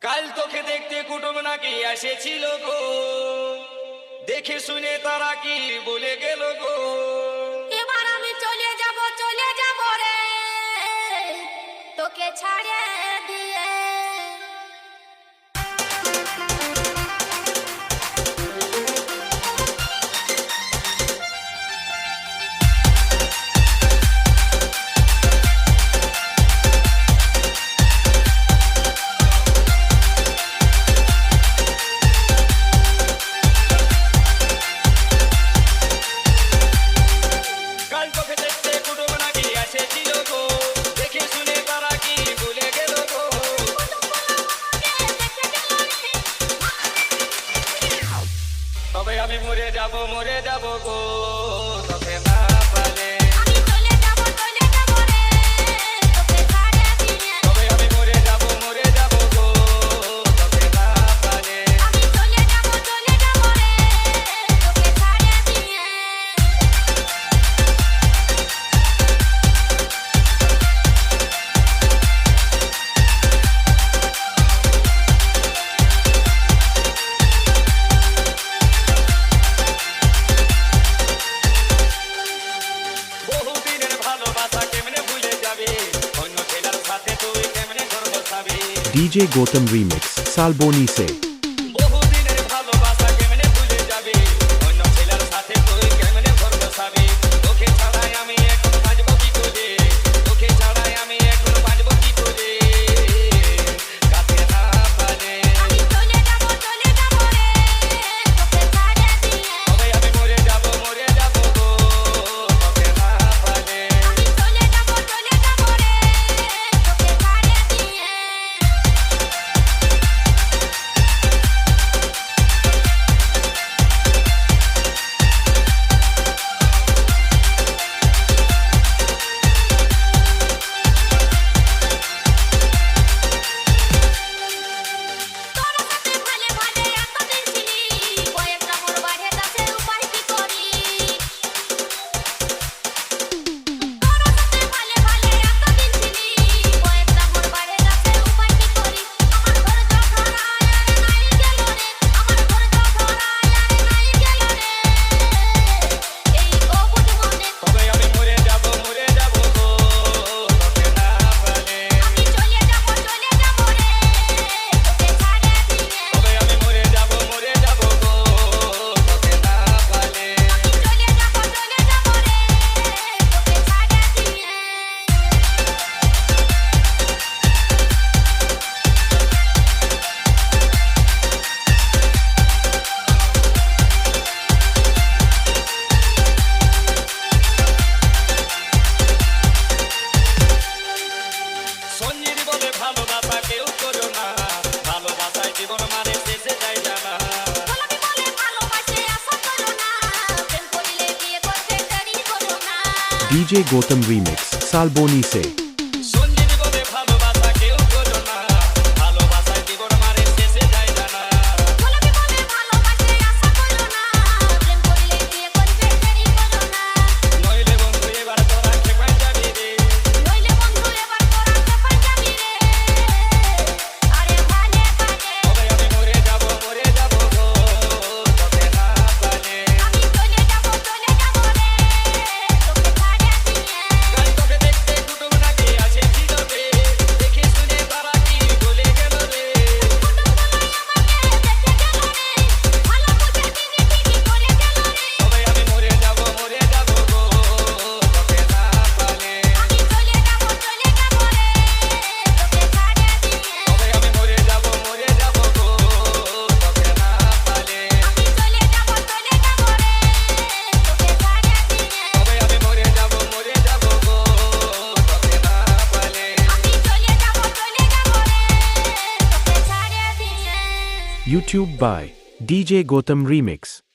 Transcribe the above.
কাল তোকে দেখতে কুটুম নাকি এসেছিল গো, দেখে শুনে তারা কি বলে গেল গো। এবার আমি চলে যাব রে, তোকে ছাড়ে দিয়ে। তবে আমি মরে যাব গো, তোকে না পালে। আমি চলে যাব রে, তোকে ছাড়ে দিয়ে। তবে আমি মরে যাব গো, তোকে না পালে। আমি চলে যাব রে, তোকে ছাড়ে দিয়ে। DJ Gautam Remix, Salboni se। বহুদিনের ভালোবাসা কেমনে ভুলে যাবে, অন্য ছেলের সাথে তুই কেমনে ঘর বসাবি। তোকে ছাড়াই আমি এখন বাঁচবো কি করে, তোকে ছাড়াই আমি এখন বাঁচবো কি করে, কাছে না পালে। আমি চলে যাব রে, তোকে ছাড়ে দিয়ে। তবে আমি মরে যাব গো, তোকে না পালে। আমি চলে যাব রে, তোকে ছাড়ে দিয়ে। DJ Gautam Remix, Salboni se। YouTube by DJ Gautam Remix।